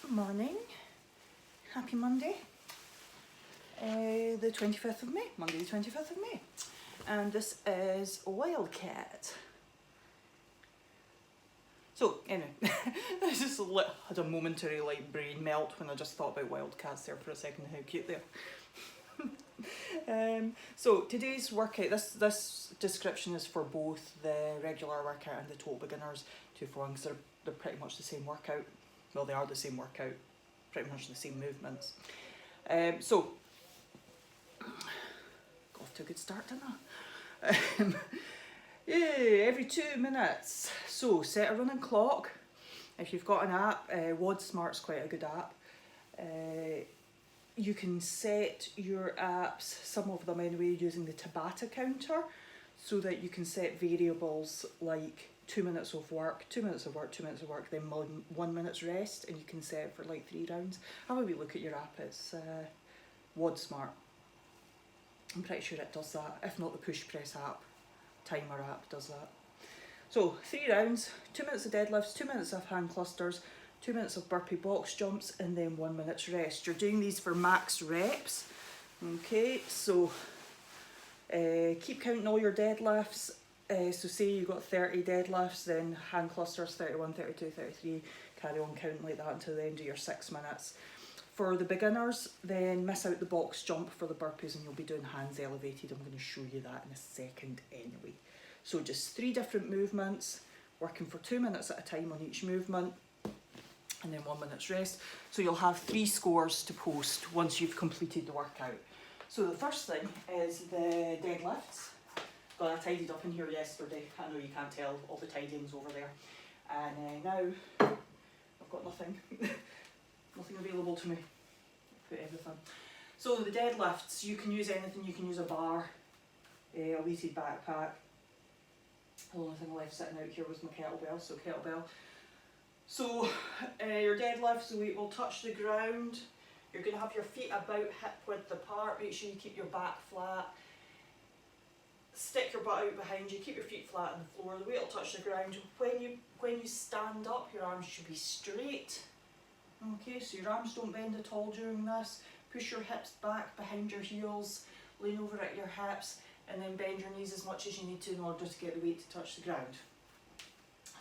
Good morning. Happy Monday. The 25th of May. Monday the 25th of May. And this is Wildcat. So, anyway, I just had a momentary brain melt when I just thought about wildcats there for a second, how cute they are. So today's workout, this description is for both the regular workout and the total beginners 2-4, because they're pretty much the same workout. Well, they are the same workout, pretty much the same movements. So, got off to a good start, didn't I? Yeah, every 2 minutes. So set a running clock. If you've got an app, WOD Smart's quite a good app. You can set your apps, some of them anyway, using the Tabata counter, so that you can set variables like 2 minutes of work, 2 minutes of work, 2 minutes of work, then 1 minute's rest, and you can set it for like 3 rounds. Have a wee look at your app. It's WOD Smart. I'm pretty sure it does that. If not, the push press app, timer app does that. So 3 rounds, 2 minutes of deadlifts, 2 minutes of hand clusters, 2 minutes of burpee box jumps, and then 1 minute's rest. You're doing these for max reps. Okay, so keep counting all your deadlifts. So say you've got 30 deadlifts, then hand clusters 31, 32, 33, carry on counting like that until the end of your 6 minutes. For the beginners, then miss out the box jump for the burpees and you'll be doing hands elevated. I'm going to show you that in a second anyway. So just 3 different movements, working for 2 minutes at a time on each movement, and then 1 minute's rest. So you'll have 3 scores to post once you've completed the workout. So the first thing is the deadlifts. Got that tidied up in here yesterday. I know you can't tell, all the tidying's over there. And now I've got nothing, nothing available to me. Put everything. So the deadlifts, you can use anything. You can use a bar, a weighted backpack. The only thing left sitting out here was my kettlebell, so kettlebell. So your deadlifts, the weight will touch the ground. You're going to have your feet about hip width apart. Make sure you keep your back flat. Stick your butt out behind you. Keep your feet flat on the floor. The weight will touch the ground. When you stand up, your arms should be straight. Okay, so your arms don't bend at all during this. Push your hips back behind your heels. Lean over at your hips, and then bend your knees as much as you need to in order to get the weight to touch the ground.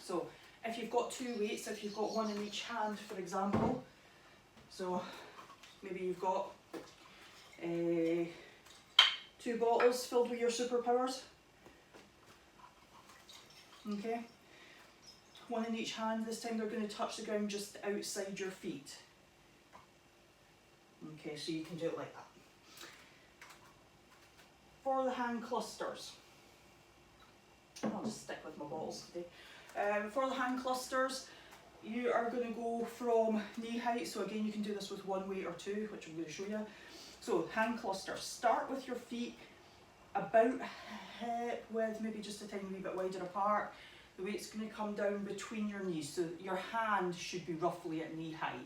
So if you've got 2 weights, if you've got one in each hand, for example, so maybe you've got 2 bottles filled with your superpowers. Okay, one in each hand. This time they're going to touch the ground just outside your feet. Okay, so you can do it like that. For the hand clusters, I'll just stick with my bottles today. For the hand clusters, you are going to go from knee height. So again, you can do this with 1 weight or 2, which I'm going to show you. So hand clusters, start with your feet about hip width, maybe just a tiny wee bit wider apart. The weight's going to come down between your knees, so your hand should be roughly at knee height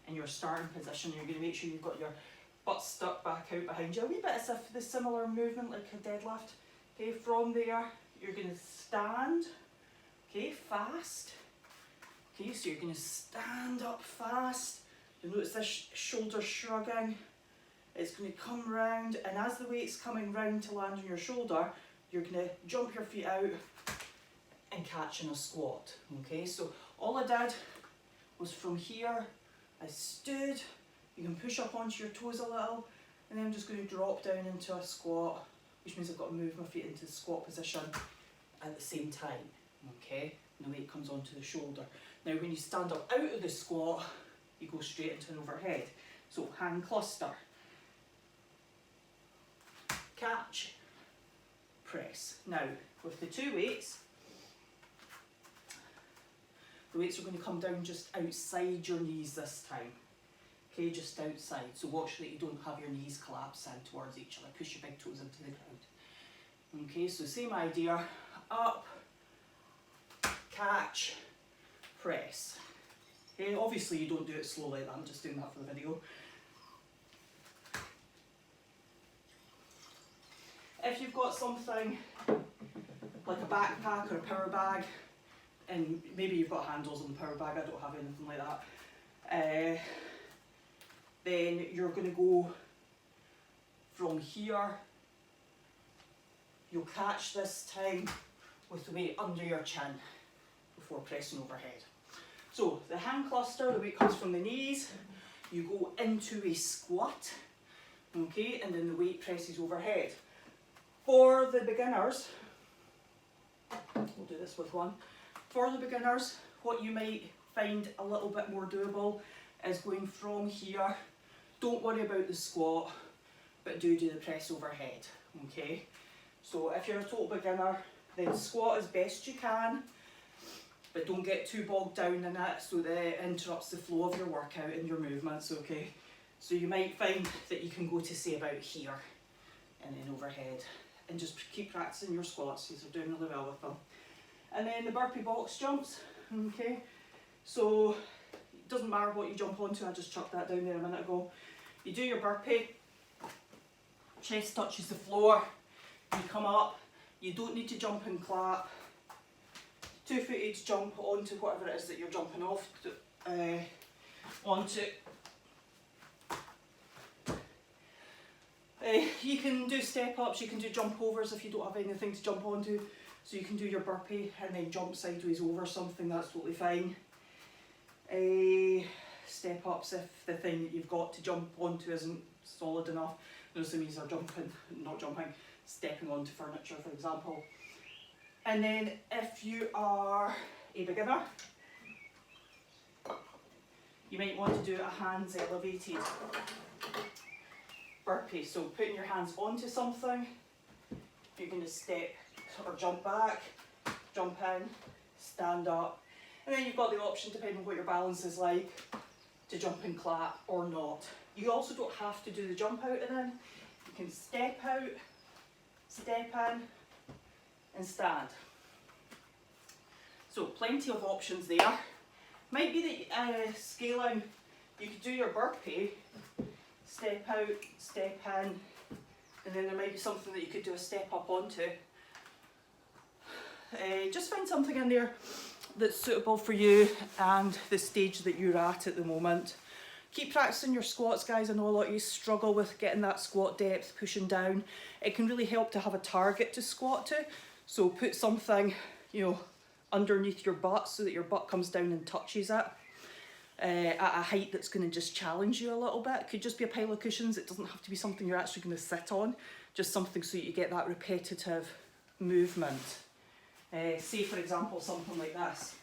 in your starting position. You're going to make sure you've got your butt stuck back out behind you. A wee bit as if the similar movement like a deadlift. Okay, from there you're going to stand, okay, fast. Okay, so you're going to stand up fast. You'll notice this shoulder shrugging. It's going to come round, and as the weight's coming round to land on your shoulder, you're going to jump your feet out and catch in a squat. Okay, so all I did was from here, I stood. You can push up onto your toes a little, and then I'm just going to drop down into a squat, which means I've got to move my feet into the squat position at the same time. Okay, and the weight comes onto the shoulder. Now when you stand up out of the squat, you go straight into an overhead. So hand cluster, catch, press. Now with the 2 weights, the weights are going to come down just outside your knees this time. Okay, just outside. So watch that you don't have your knees collapse in towards each other. Push your big toes into the ground. Okay, so same idea. Up, catch, press. Okay, obviously you don't do it slow like that. I'm just doing that for the video. If you've got something like a backpack or a power bag, and maybe you've got handles on the power bag, I don't have anything like that, Then you're going to go from here. You'll catch this time with the weight under your chin before pressing overhead. So the hand cluster, the weight comes from the knees, you go into a squat, okay, and then the weight presses overhead. For the beginners, we'll do this with one. For the beginners, what you might find a little bit more doable is going from here. Don't worry about the squat, but do the press overhead, okay? So if you're a total beginner, then squat as best you can, but don't get too bogged down in it so that it interrupts the flow of your workout and your movements, okay? So you might find that you can go to say about here and then overhead, and just keep practicing your squats. You're doing really well with them. And then the burpee box jumps, okay? So it doesn't matter what you jump onto, I just chucked that down there a minute ago. You do your burpee, chest touches the floor, you come up, you don't need to jump and clap. Two-footed jump onto whatever it is that you're jumping off onto. You can do step-ups, you can do jump overs if you don't have anything to jump onto. So you can do your burpee and then jump sideways over something, that's totally fine. Step-ups if the thing that you've got to jump onto isn't solid enough. Those means are stepping onto furniture, for example. And then if you are a beginner, you might want to do a hands elevated burpee. So putting your hands onto something, you're going to step or jump back, jump in, stand up. And then you've got the option, depending on what your balance is like, to jump and clap or not. You also don't have to do the jump out and in. You can step out, step in, and stand. So plenty of options there. Might be that scaling, you could do your burpee, step out, step in, and then there might be something that you could do a step up onto. Just find something in there that's suitable for you and the stage that you're at the moment. Keep practicing your squats, guys. I know a lot of you struggle with getting that squat depth, pushing down. It can really help to have a target to squat to. So put something, you know, underneath your butt so that your butt comes down and touches it at a height that's going to just challenge you a little bit. It could just be a pile of cushions. It doesn't have to be something you're actually going to sit on. Just something so that you get that repetitive movement. Say, for example, something like this.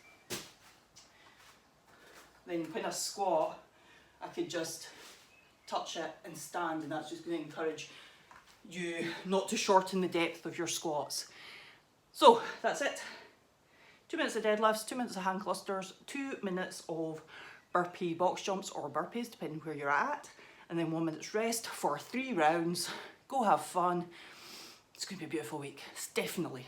Then when I squat, I could just touch it and stand, and that's just going to encourage you not to shorten the depth of your squats. So that's it. 2 minutes of deadlifts, 2 minutes of hand clusters, 2 minutes of burpee box jumps or burpees, depending where you're at, and then 1 minute's rest for 3 rounds. Go have fun. It's going to be a beautiful week. It's definitely